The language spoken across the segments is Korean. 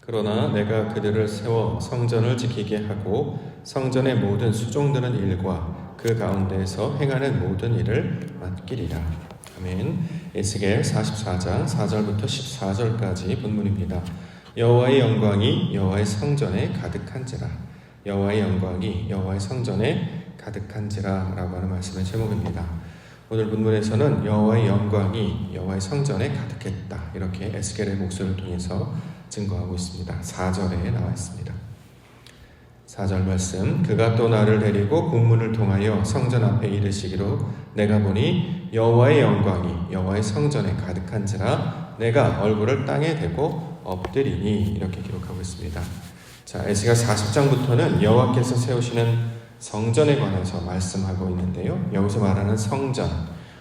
그러나 내가 그들을 세워 성전을 지키게 하고 성전의 모든 수종드는 일과 그 가운데에서 행하는 모든 일을 맡기리라. 아멘. 에스겔 44장 4절부터 14절까지 본문입니다. 여호와의 영광이 여호와의 성전에 가득한지라. 여호와의 영광이 여호와의 성전에 가득한지라 라고 하는 말씀의 제목입니다. 오늘 본문에서는 여호와의 영광이 여호와의 성전에 가득했다, 이렇게 에스겔의 목소리를 통해서 증거하고 있습니다. 4절에 나와 있습니다. 4절 말씀, 그가 또 나를 데리고 공문을 통하여 성전 앞에 이르시기로 내가 보니 여호와의 영광이 여호와의 성전에 가득한지라 내가 얼굴을 땅에 대고 엎드리니, 이렇게 기록하고 있습니다. 자, 에스겔 40장부터는 여호와께서 세우시는 성전에 관해서 말씀하고 있는데요. 여기서 말하는 성전,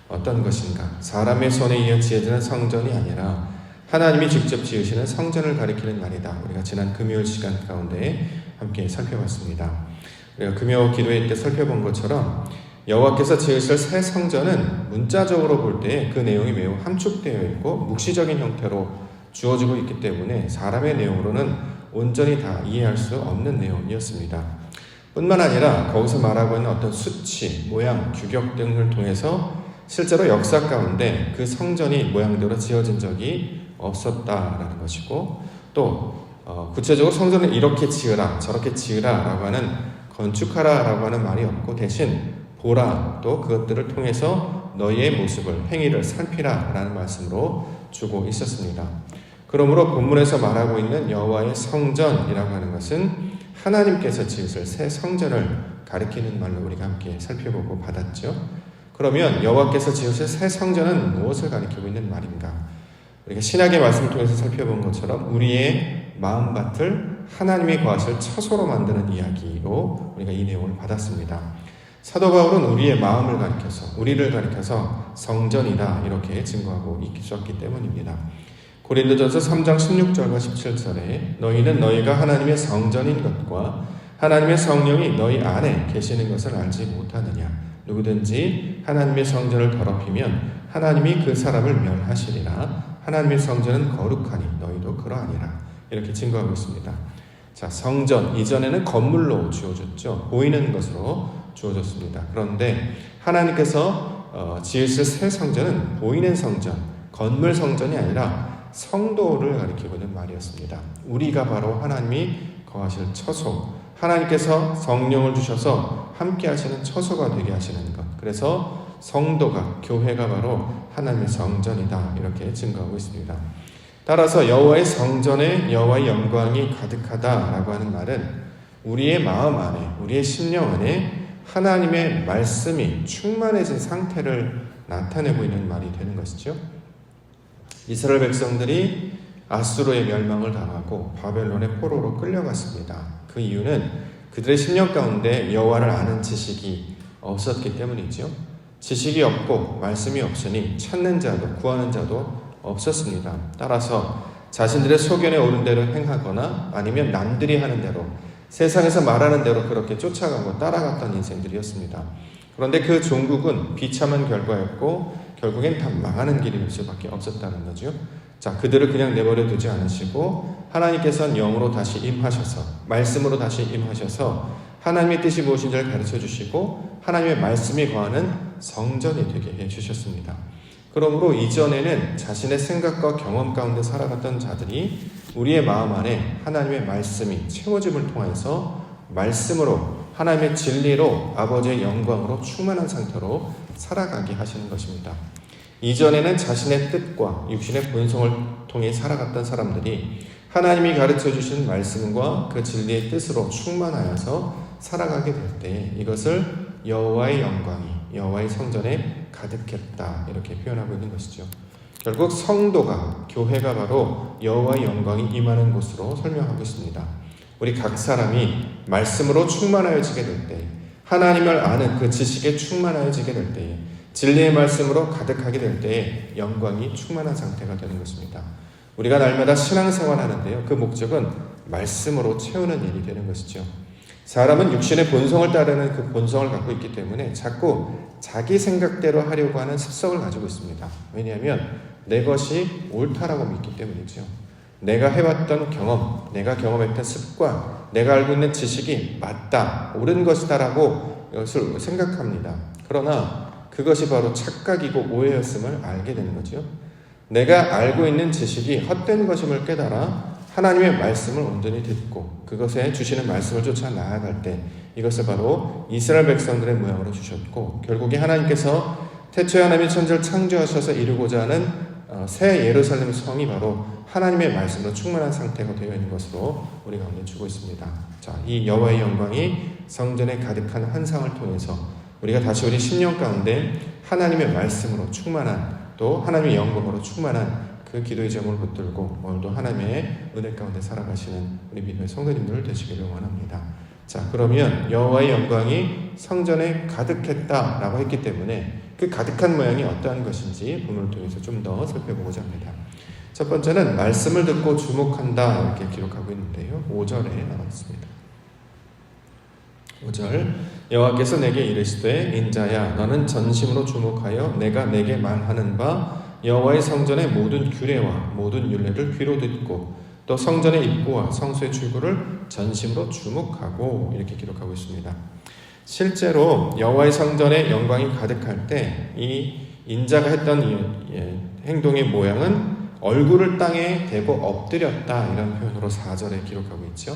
어떤 것인가? 사람의 손에 의해 지어지는 성전이 아니라 하나님이 직접 지으시는 성전을 가리키는 말이다. 우리가 지난 금요일 시간 가운데 함께 살펴봤습니다. 우리가 금요 기도회 때 살펴본 것처럼 여호와께서 지으실 새 성전은 문자적으로 볼 때 그 내용이 매우 함축되어 있고 묵시적인 형태로 주어지고 있기 때문에 사람의 내용으로는 온전히 다 이해할 수 없는 내용이었습니다. 뿐만 아니라 거기서 말하고 있는 어떤 수치, 모양, 규격 등을 통해서 실제로 역사 가운데 그 성전이 모양대로 지어진 적이 없었다라는 것이고, 또 구체적으로 성전을 이렇게 지으라 저렇게 지으라 라고 하는 건축하라 라고 하는 말이 없고, 대신 보라, 또 그것들을 통해서 너희의 모습을, 행위를 살피라 라는 말씀으로 주고 있었습니다. 그러므로 본문에서 말하고 있는 여호와의 성전이라고 하는 것은 하나님께서 지으실 새 성전을 가리키는 말로 우리가 함께 살펴보고 받았죠. 그러면 여호와께서 지으실 새 성전은 무엇을 가리키고 있는 말인가? 우리가 신약의 말씀을 통해서 살펴본 것처럼 우리의 마음밭을 하나님이 거하실 처소로 만드는 이야기로 우리가 이 내용을 받았습니다. 사도 바울은 우리의 마음을 가리켜서, 우리를 가리켜서 성전이다 이렇게 증거하고 있었기 때문입니다. 고린도전서 3장 16절과 17절에 너희는 너희가 하나님의 성전인 것과 하나님의 성령이 너희 안에 계시는 것을 알지 못하느냐. 누구든지 하나님의 성전을 더럽히면 하나님이 그 사람을 멸하시리라. 하나님의 성전은 거룩하니 너희도 그러하니라. 이렇게 증거하고 있습니다. 자, 성전, 이전에는 건물로 주어졌죠. 보이는 것으로 주어졌습니다. 그런데 하나님께서 지으실 새 성전은 보이는 성전, 건물 성전이 아니라 성도를 가리키고 있는 말이었습니다. 우리가 바로 하나님이 거하실 처소, 하나님께서 성령을 주셔서 함께 하시는 처소가 되게 하시는 것, 그래서 성도가, 교회가 바로 하나님의 성전이다 이렇게 증거하고 있습니다. 따라서 여호와의 성전에 여호와의 영광이 가득하다라고 하는 말은 우리의 마음 안에, 우리의 심령 안에 하나님의 말씀이 충만해진 상태를 나타내고 있는 말이 되는 것이죠. 이스라엘 백성들이 아수르의 멸망을 당하고 바벨론의 포로로 끌려갔습니다. 그 이유는 그들의 심령 가운데 여호와를 아는 지식이 없었기 때문이죠. 지식이 없고 말씀이 없으니 찾는 자도 구하는 자도 없었습니다. 따라서 자신들의 소견에 오른 대로 행하거나 아니면 남들이 하는 대로, 세상에서 말하는 대로 그렇게 쫓아가고 따라갔던 인생들이었습니다. 그런데 그 종국은 비참한 결과였고 결국엔 다 망하는 길일 수밖에 없었다는 거죠. 자, 그들을 그냥 내버려 두지 않으시고 하나님께서는 영으로 다시 임하셔서, 말씀으로 다시 임하셔서 하나님의 뜻이 무엇인지를 가르쳐 주시고 하나님의 말씀이 거하는 성전이 되게 해 주셨습니다. 그러므로 이전에는 자신의 생각과 경험 가운데 살아갔던 자들이 우리의 마음 안에 하나님의 말씀이 채워짐을 통해서 말씀으로, 하나님의 진리로, 아버지의 영광으로 충만한 상태로 살아가게 하시는 것입니다. 이전에는 자신의 뜻과 육신의 본성을 통해 살아갔던 사람들이 하나님이 가르쳐 주신 말씀과 그 진리의 뜻으로 충만하여서 살아가게 될 때 이것을 여호와의 영광이 여호와의 성전에 가득했다 이렇게 표현하고 있는 것이죠. 결국 성도가, 교회가 바로 여호와의 영광이 임하는 곳으로 설명하고 있습니다. 우리 각 사람이 말씀으로 충만하여지게 될 때, 하나님을 아는 그 지식에 충만하여지게 될 때에, 진리의 말씀으로 가득하게 될 때에 영광이 충만한 상태가 되는 것입니다. 우리가 날마다 신앙생활 하는데요, 그 목적은 말씀으로 채우는 일이 되는 것이죠. 사람은 육신의 본성을 따르는 그 본성을 갖고 있기 때문에 자꾸 자기 생각대로 하려고 하는 습성을 가지고 있습니다. 왜냐하면 내 것이 옳다라고 믿기 때문이죠. 내가 해왔던 경험, 내가 경험했던 습관, 내가 알고 있는 지식이 맞다, 옳은 것이다라고 이것을 생각합니다. 그러나 그것이 바로 착각이고 오해였음을 알게 되는 거죠. 내가 알고 있는 지식이 헛된 것임을 깨달아 하나님의 말씀을 온전히 듣고 그것에 주시는 말씀을 쫓아 나아갈 때 이것을 바로 이스라엘 백성들의 모양으로 주셨고, 결국에 하나님께서 태초에 하나님이 천지를 창조하셔서 이루고자 하는 새 예루살렘 성이 바로 하나님의 말씀으로 충만한 상태가 되어 있는 것으로 우리 가운데 주고 있습니다. 자, 이 여호와의 영광이 성전에 가득한 환상을 통해서 우리가 다시 우리 심령 가운데 하나님의 말씀으로 충만한, 또 하나님의 영광으로 충만한 그 기도의 제목을 붙들고 오늘도 하나님의 은혜 가운데 살아가시는 우리 믿음의 성도님들 되시기를 원합니다. 자, 그러면 여호와의 영광이 성전에 가득했다라고 했기 때문에 그 가득한 모양이 어떠한 것인지 본문을 통해서 좀 더 살펴보고자 합니다. 첫 번째는 말씀을 듣고 주목한다 이렇게 기록하고 있는데요. 5절에 나와 있습니다. 5절, 여호와께서 내게 이르시되 인자야 너는 전심으로 주목하여 내가 내게 말하는 바 여호와의 성전의 모든 규례와 모든 율례를 귀로 듣고 또 성전의 입구와 성소의 출구를 전심으로 주목하고 이렇게 기록하고 있습니다. 실제로 여호와의 성전에 영광이 가득할 때 이 인자가 했던 행동의 모양은 얼굴을 땅에 대고 엎드렸다 이런 표현으로 4절에 기록하고 있죠.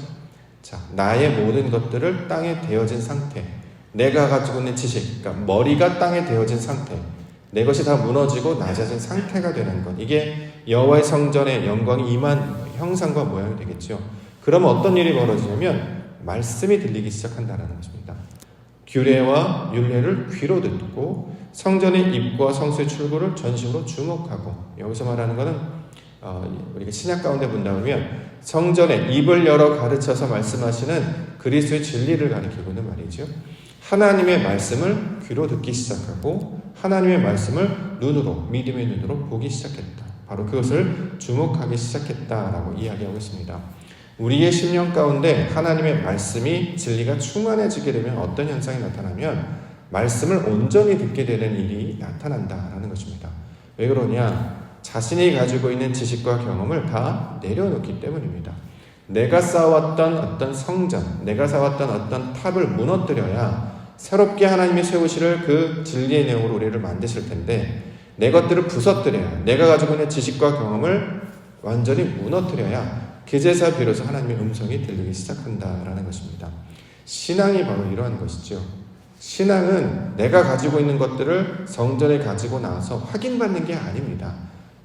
자, 나의 모든 것들을 땅에 대어진 상태, 내가 가지고 있는 지식, 그러니까 머리가 땅에 대어진 상태, 내 것이 다 무너지고 낮아진 상태가 되는 것, 이게 여호와의 성전에 영광이 임한 형상과 모양이 되겠죠. 그러면 어떤 일이 벌어지냐면 말씀이 들리기 시작한다는 것입니다. 규례와 율례를 귀로 듣고 성전의 입구와 성소의 출구를 전심으로 주목하고, 여기서 말하는 것은 우리가 신약 가운데 본다면 성전의 입을 열어 가르쳐서 말씀하시는 그리스도의 진리를 가리키고 있는 말이죠. 하나님의 말씀을 귀로 듣기 시작하고 하나님의 말씀을 눈으로, 믿음의 눈으로 보기 시작했다. 바로 그것을 주목하기 시작했다라고 이야기하고 있습니다. 우리의 심령 가운데 하나님의 말씀이 진리가 충만해지게 되면 어떤 현상이 나타나면 말씀을 온전히 듣게 되는 일이 나타난다라는 것입니다. 왜 그러냐? 자신이 가지고 있는 지식과 경험을 다 내려놓기 때문입니다. 내가 쌓아왔던 어떤 성전, 내가 쌓아왔던 어떤 탑을 무너뜨려야 새롭게 하나님이 세우실 그 진리의 내용으로 우리를 만드실 텐데, 내 것들을 부서뜨려야, 내가 가지고 있는 지식과 경험을 완전히 무너뜨려야 그제서 비로소 하나님의 음성이 들리기 시작한다라는 것입니다. 신앙이 바로 이러한 것이죠. 신앙은 내가 가지고 있는 것들을 성전에 가지고 나와서 확인받는 게 아닙니다.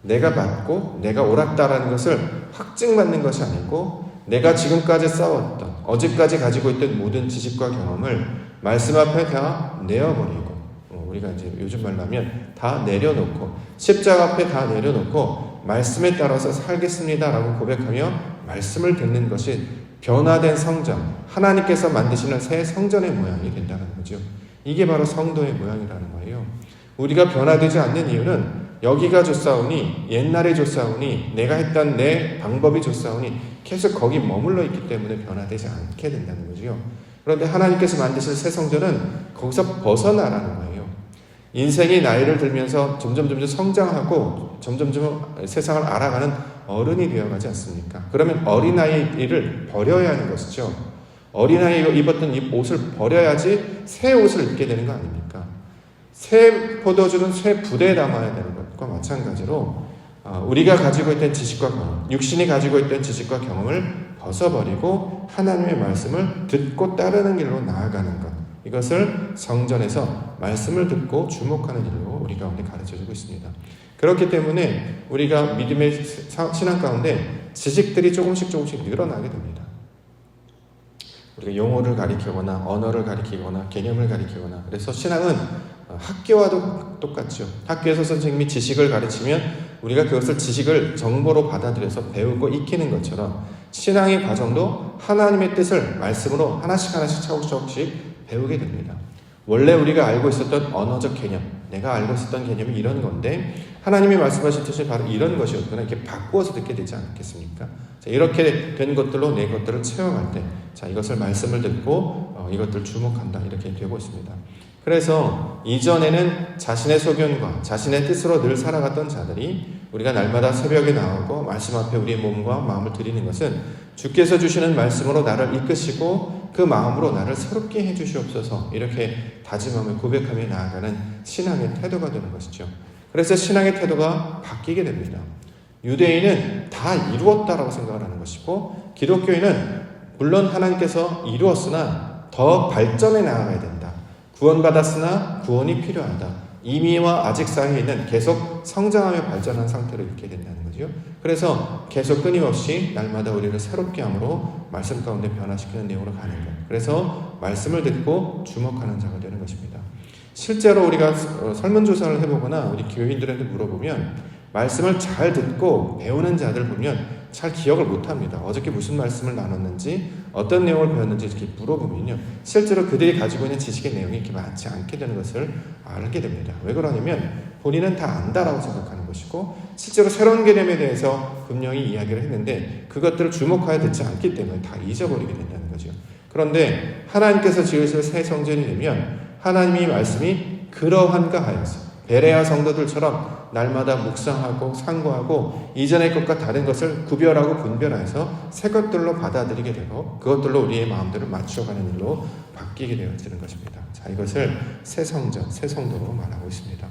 내가 맞고 내가 옳았다라는 것을 확증받는 것이 아니고, 내가 지금까지 쌓았던, 어제까지 가지고 있던 모든 지식과 경험을 말씀 앞에 다 내어버리고, 우리가 이제 요즘 말로 하면 다 내려놓고, 십자가 앞에 다 내려놓고 말씀에 따라서 살겠습니다라고 고백하며 말씀을 듣는 것이 변화된 성전, 하나님께서 만드시는 새 성전의 모양이 된다는 거죠. 이게 바로 성도의 모양이라는 거예요. 우리가 변화되지 않는 이유는 여기가 좋사오니, 옛날에 좋사오니, 내가 했던 내 방법이 좋사오니 계속 거기 머물러 있기 때문에 변화되지 않게 된다는 거죠. 그런데 하나님께서 만드신 새 성전은 거기서 벗어나라는 거예요. 인생이 나이를 들면서 점점 성장하고 점점 세상을 알아가는 어른이 되어가지 않습니까? 그러면 어린아이의 일을 버려야 하는 것이죠. 어린아이가 입었던 이 옷을 버려야지 새 옷을 입게 되는 거 아닙니까? 새 포도주는 새 부대에 담아야 되는 것과 마찬가지로 우리가 가지고 있던 지식과 경험, 육신이 가지고 있던 지식과 경험을 벗어버리고 하나님의 말씀을 듣고 따르는 길로 나아가는 것, 이것을 성전에서 말씀을 듣고 주목하는 일로 우리 가운데 가르쳐주고 있습니다. 그렇기 때문에 우리가 믿음의 신앙 가운데 지식들이 조금씩 늘어나게 됩니다. 우리가 용어를 가리키거나 언어를 가리키거나 개념을 가리키거나, 그래서 신앙은 학교와도 똑같죠. 학교에서 선생님이 지식을 가르치면 우리가 그것을 지식을 정보로 받아들여서 배우고 익히는 것처럼 신앙의 과정도 하나님의 뜻을 말씀으로 하나씩 차곡차곡씩 배우게 됩니다. 원래 우리가 알고 있었던 언어적 개념, 내가 알고 있었던 개념이 이런 건데 하나님이 말씀하신 뜻이 바로 이런 것이었구나, 이렇게 바꾸어서 듣게 되지 않겠습니까? 자, 이렇게 된 것들로 내 것들을 채워갈 때, 자, 이것을 말씀을 듣고 이것들 주목한다, 이렇게 되고 있습니다. 그래서 이전에는 자신의 소견과 자신의 뜻으로 늘 살아갔던 자들이 우리가 날마다 새벽에 나오고 말씀 앞에 우리의 몸과 마음을 드리는 것은 주께서 주시는 말씀으로 나를 이끄시고 그 마음으로 나를 새롭게 해주시옵소서 이렇게 다짐하며 고백하며 나아가는 신앙의 태도가 되는 것이죠. 그래서 신앙의 태도가 바뀌게 됩니다. 유대인은 다 이루었다라고 생각을 하는 것이고 기독교인은 물론 하나님께서 이루었으나 더 발전해 나아가야 된다. 구원받았으나 구원이 필요하다. 이미와 아직 사이에 있는 계속 성장하며 발전한 상태로 있게 된다는 거죠. 그래서 계속 끊임없이 날마다 우리를 새롭게 함으로 말씀 가운데 변화시키는 내용으로 가는 것. 그래서 말씀을 듣고 주목하는 자가 되는 것입니다. 실제로 우리가 설문조사를 해보거나 우리 교인들한테 물어보면 말씀을 잘 듣고 배우는 자들 보면 잘 기억을 못합니다. 어저께 무슨 말씀을 나눴는지 어떤 내용을 배웠는지 이렇게 물어보면요, 실제로 그들이 가지고 있는 지식의 내용이 이렇게 많지 않게 되는 것을 알게 됩니다. 왜 그러냐면 본인은 다 안다라고 생각하는 것이고 실제로 새로운 개념에 대해서 분명히 이야기를 했는데 그것들을 주목하여 듣지 않기 때문에 다 잊어버리게 된다는 거죠. 그런데 하나님께서 지으실 새 성전이 되면 하나님의 말씀이 그러한가 하여서 베레아 성도들처럼 날마다 묵상하고 상고하고 이전의 것과 다른 것을 구별하고 분별해서 새 것들로 받아들이게 되고 그것들로 우리의 마음들을 맞춰가는 일로 바뀌게 되어지는 것입니다. 자, 이것을 새 성전, 새 성도로 말하고 있습니다.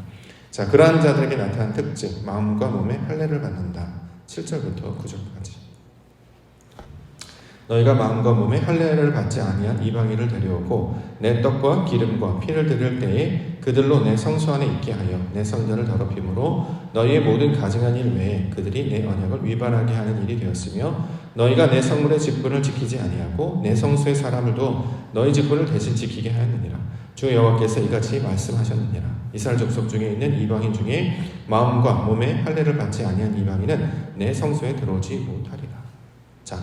자, 그러한 자들에게 나타난 특징, 마음과 몸에 할례를 받는다. 7절부터 9절까지. 너희가 마음과 몸에 할례를 받지 아니한 이방인을 데려오고 내 떡과 기름과 피를 드릴 때에 그들로 내 성소 안에 있게 하여 내 성전을 더럽힘으로 너희의 모든 가증한 일 외에 그들이 내 언약을 위반하게 하는 일이 되었으며 너희가 내 성물의 직분을 지키지 아니하고 내 성소의 사람들도 너희 직분을 대신 지키게 하였느니라. 주 여호와께서 이같이 말씀하셨느니라. 이스라엘 족속 중에 있는 이방인 중에 마음과 몸에 할례를 받지 아니한 이방인은 내 성소에 들어오지 못하리라. 자,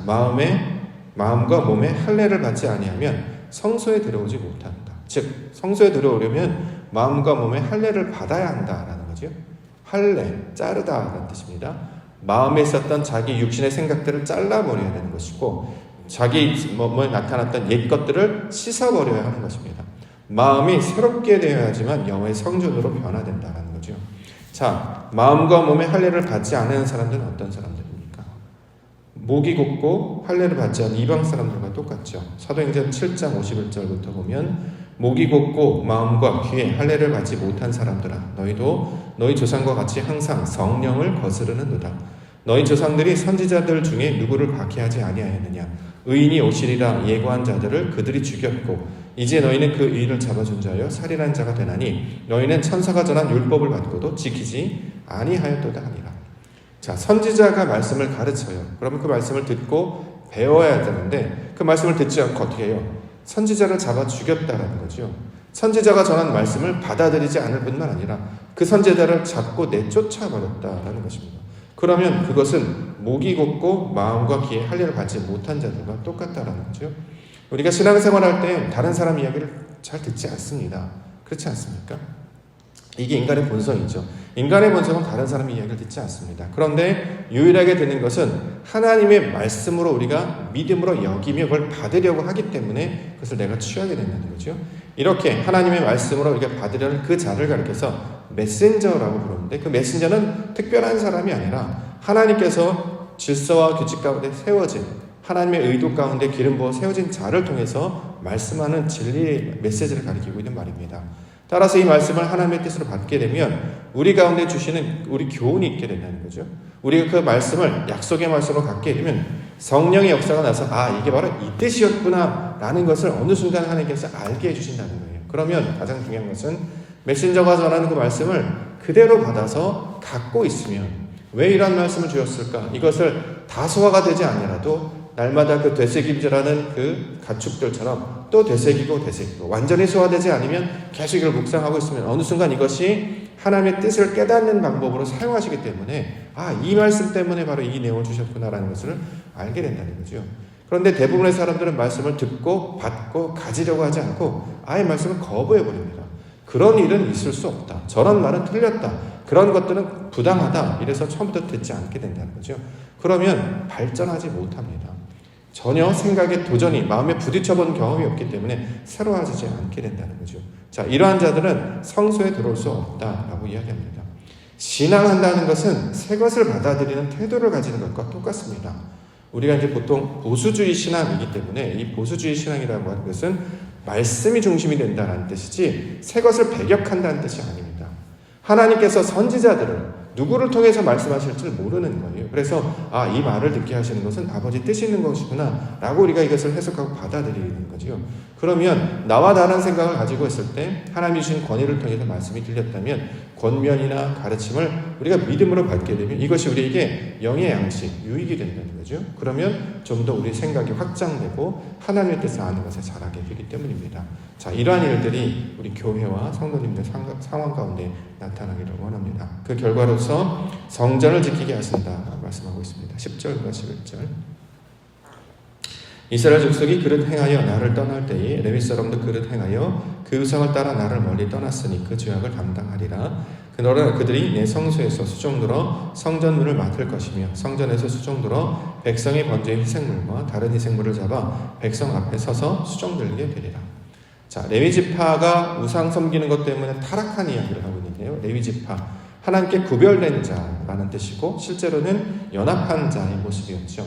마음과 몸에 할례를 받지 아니하면 성소에 들어오지 못한다. 즉 성소에 들어오려면 마음과 몸에 할례를 받아야 한다라는 거죠. 할례, 자르다라는 뜻입니다. 마음에 있었던 자기 육신의 생각들을 잘라버려야 되는 것이고 자기 몸에 나타났던 옛 것들을 씻어버려야 하는 것입니다. 마음이 새롭게 되어야지만 영의 성전으로 변화된다라는 거죠. 자, 마음과 몸에 할례를 받지 않는 사람들은 어떤 사람들입니까? 목이 곧고 할례를 받지 않은 이방 사람들과 똑같죠. 사도행전 7장 51절부터 보면 목이 곧고 마음과 귀에 할례를 받지 못한 사람들아 너희도 너희 조상과 같이 항상 성령을 거스르는도다. 너희 조상들이 선지자들 중에 누구를 박해하지 아니하였느냐. 의인이 오시리라 예고한 자들을 그들이 죽였고 이제 너희는 그 의인을 잡아준 자여 살인한 자가 되나니 너희는 천사가 전한 율법을 받고도 지키지 아니하였도다 하니라. 자, 선지자가 말씀을 가르쳐요. 그러면 그 말씀을 듣고 배워야 되는데 그 말씀을 듣지 않고 어떻게 해요? 선지자를 잡아 죽였다라는 거죠. 선지자가 전한 말씀을 받아들이지 않을 뿐만 아니라 그 선지자를 잡고 내쫓아버렸다라는 것입니다. 그러면 그것은 목이 곧고 마음과 귀에 할례를 받지 못한 자들과 똑같다라는 거죠. 우리가 신앙생활할 때 다른 사람 이야기를 잘 듣지 않습니다. 그렇지 않습니까? 이게 인간의 본성이죠. 인간의 본성은 다른 사람의 이야기를 듣지 않습니다. 그런데 유일하게 듣는 것은 하나님의 말씀으로 우리가 믿음으로 여기며 그걸 받으려고 하기 때문에 그것을 내가 취하게 된다는 거죠. 이렇게 하나님의 말씀으로 우리가 받으려는 그 자를 가리켜서 메신저라고 부르는데 그 메신저는 특별한 사람이 아니라 하나님께서 질서와 규칙 가운데 세워진 하나님의 의도 가운데 기름 부어 세워진 자를 통해서 말씀하는 진리의 메시지를 가리키고 있는 말입니다. 따라서 이 말씀을 하나님의 뜻으로 받게 되면 우리 가운데 주시는 우리 교훈이 있게 된다는 거죠. 우리가 그 말씀을 약속의 말씀으로 갖게 되면 성령의 역사가 나서 이게 바로 이 뜻이었구나 라는 것을 어느 순간 하나님께서 알게 해주신다는 거예요. 그러면 가장 중요한 것은 메신저가 전하는 그 말씀을 그대로 받아서 갖고 있으면 왜 이런 말씀을 주었을까? 이것을 다소화가 되지 아니라도 날마다 그 되새김질하는 그 가축들처럼 또 되새기고 완전히 소화되지 않으면 계속 이걸 묵상하고 있으면 어느 순간 이것이 하나님의 뜻을 깨닫는 방법으로 사용하시기 때문에 이 말씀 때문에 바로 이 내용을 주셨구나라는 것을 알게 된다는 거죠. 그런데 대부분의 사람들은 말씀을 듣고 받고 가지려고 하지 않고 아예 말씀을 거부해버립니다. 그런 일은 있을 수 없다. 저런 말은 틀렸다. 그런 것들은 부당하다. 이래서 처음부터 듣지 않게 된다는 거죠. 그러면 발전하지 못합니다. 전혀 생각에 도전이 마음에 부딪혀본 경험이 없기 때문에 새로워지지 않게 된다는 거죠. 자, 이러한 자들은 성소에 들어올 수 없다라고 이야기합니다. 신앙한다는 것은 새 것을 받아들이는 태도를 가지는 것과 똑같습니다. 우리가 이제 보통 보수주의 신앙이기 때문에 이 보수주의 신앙이라고 하는 것은 말씀이 중심이 된다는 뜻이지 새 것을 배격한다는 뜻이 아닙니다. 하나님께서 선지자들을 누구를 통해서 말씀하실 줄 모르는 거예요. 그래서 이 말을 듣게 하시는 것은 아버지 뜻이 있는 것이구나 라고 우리가 이것을 해석하고 받아들이는 거죠. 그러면 나와 다른 생각을 가지고 있을 때 하나님이 주신 권위를 통해서 말씀이 들렸다면 권면이나 가르침을 우리가 믿음으로 받게 되면 이것이 우리에게 영의 양식, 유익이 된다는 거죠. 그러면 좀 더 우리 생각이 확장되고 하나님의 뜻을 아는 것에 자라게 되기 때문입니다. 자, 이러한 일들이 우리 교회와 성도님들 상황 가운데 나타나기를 원합니다. 그 결과로서 성전을 지키게 하신다 말씀하고 있습니다. 10절과 11절. 이스라엘 족속이 그릇 행하여 나를 떠날 때에 레위 사람도 그릇 행하여 그 우상을 따라 나를 멀리 떠났으니 그 죄악을 감당하리라. 그러나 그들이 내 성소에서 수종들어 성전문을 맡을 것이며 성전에서 수종들어 백성의 번제의 희생물과 다른 희생물을 잡아 백성 앞에 서서 수종들게 되리라. 자, 레위 지파가 우상 섬기는 것 때문에 타락한 이야기를 하고 있는데요. 레위 지파, 하나님께 구별된 자라는 뜻이고 실제로는 연합한 자의 모습이었죠.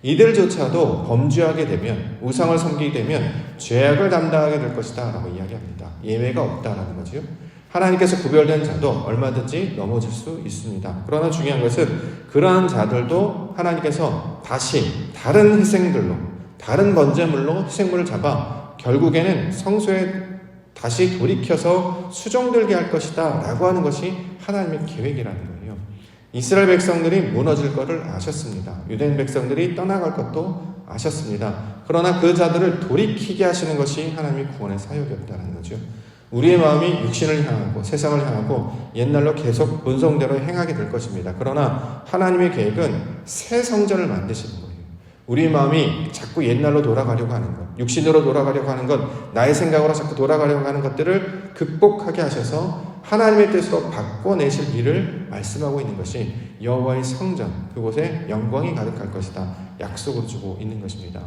이들조차도 범죄하게 되면 우상을 섬기게 되면 죄악을 담당하게 될 것이다 라고 이야기합니다. 예외가 없다라는 거죠. 하나님께서 구별된 자도 얼마든지 넘어질 수 있습니다. 그러나 중요한 것은 그러한 자들도 하나님께서 다시 다른 희생들로 다른 번제물로 희생물을 잡아 결국에는 성소에 다시 돌이켜서 수종들게 할 것이다 라고 하는 것이 하나님의 계획이라는 거예요. 이스라엘 백성들이 무너질 것을 아셨습니다. 유대인 백성들이 떠나갈 것도 아셨습니다. 그러나 그 자들을 돌이키게 하시는 것이 하나님의 구원의 사역이었다는 거죠. 우리의 마음이 육신을 향하고 세상을 향하고 옛날로 계속 본성대로 행하게 될 것입니다. 그러나 하나님의 계획은 새 성전을 만드시는 거예요. 우리의 마음이 자꾸 옛날로 돌아가려고 하는 것, 육신으로 돌아가려고 하는 것, 나의 생각으로 자꾸 돌아가려고 하는 것들을 극복하게 하셔서 하나님의 뜻으로 바꿔내실 일을 말씀하고 있는 것이 여호와의 성전, 그곳에 영광이 가득할 것이다 약속을 주고 있는 것입니다.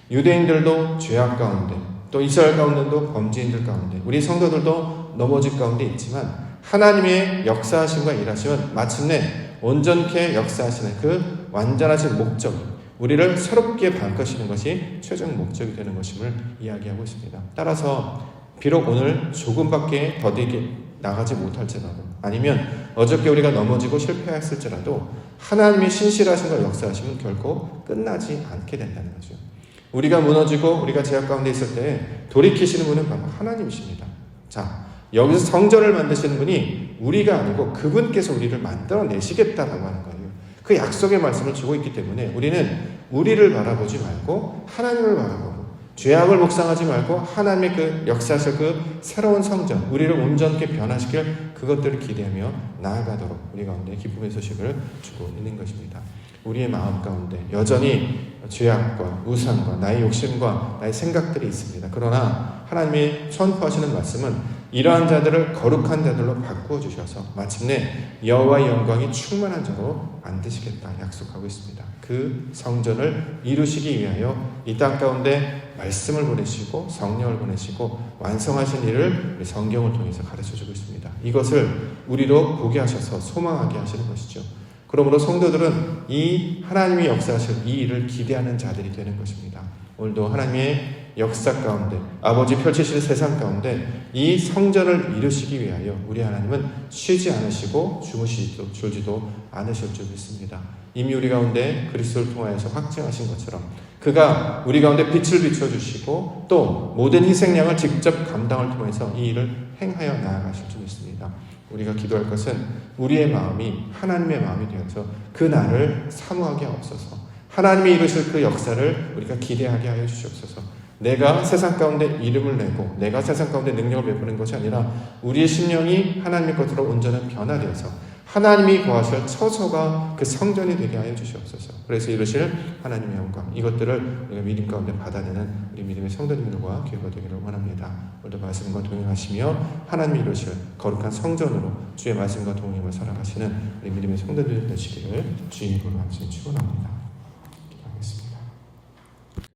유대인들도 죄악 가운데, 또 이스라엘 가운데도 범죄인들 가운데, 우리 성도들도 넘어질 가운데 있지만 하나님의 역사하심과 일하심은 마침내 온전케 역사하시는 그 완전하신 목적이 우리를 새롭게 바꾸시는 것이 최종 목적이 되는 것임을 이야기하고 있습니다. 따라서 비록 오늘 조금밖에 더디게 나가지 못할지라도 아니면 어저께 우리가 넘어지고 실패했을지라도 하나님의 신실하심과 역사하심은 결코 끝나지 않게 된다는 거죠. 우리가 무너지고 우리가 죄악 가운데 있을 때 돌이키시는 분은 바로 하나님이십니다. 자, 여기서 성전을 만드시는 분이 우리가 아니고 그분께서 우리를 만들어내시겠다라고 하는 거예요. 그 약속의 말씀을 주고 있기 때문에 우리는 우리를 바라보지 말고 하나님을 바라보고 죄악을 묵상하지 말고 하나님의 그 역사하실 그 새로운 성전, 우리를 온전케 변화시킬 그것들을 기대하며 나아가도록 우리 가운데 기쁨의 소식을 주고 있는 것입니다. 우리의 마음 가운데 여전히 죄악과 우상과 나의 욕심과 나의 생각들이 있습니다. 그러나 하나님이 선포하시는 말씀은 이러한 자들을 거룩한 자들로 바꾸어 주셔서 마침내 여호와의 영광이 충만한 자로 만드시겠다 약속하고 있습니다. 그 성전을 이루시기 위하여 이 땅 가운데 말씀을 보내시고 성령을 보내시고 완성하신 일을 우리 성경을 통해서 가르쳐주고 있습니다. 이것을 우리로 보게 하셔서 소망하게 하시는 것이죠. 그러므로 성도들은 이 하나님이 역사하실 이 일을 기대하는 자들이 되는 것입니다. 오늘도 하나님의 역사 가운데 아버지 펼치실 세상 가운데 이 성전을 이루시기 위하여 우리 하나님은 쉬지 않으시고 주무시지도 졸지도 않으실 줄 믿습니다. 이미 우리 가운데 그리스도를 통하여서 확증하신 것처럼 그가 우리 가운데 빛을 비춰주시고 또 모든 희생양을 직접 감당을 통해서 이 일을 행하여 나아가실 줄 믿습니다. 우리가 기도할 것은 우리의 마음이 하나님의 마음이 되어서 그 날을 사모하게 하옵소서. 하나님이 이루실 그 역사를 우리가 기대하게 하여 주시옵소서. 내가 세상 가운데 이름을 내고 내가 세상 가운데 능력을 베푸는 것이 아니라 우리의 심령이 하나님의 것으로 온전한 변화되어서 하나님이 거하실 처소가 그 성전이 되게 하여 주시옵소서. 그래서 이루실 하나님의 영광, 이것들을 우리가 믿음 가운데 받아내는 우리 믿음의 성도님들과 교회가 되기를 원합니다. 오늘도 말씀과 동행하시며 하나님이 이루실 거룩한 성전으로 주의 말씀과 동행을 살아가시는 우리 믿음의 성도들 되시기를 주의 이름으로 함께 축원합니다.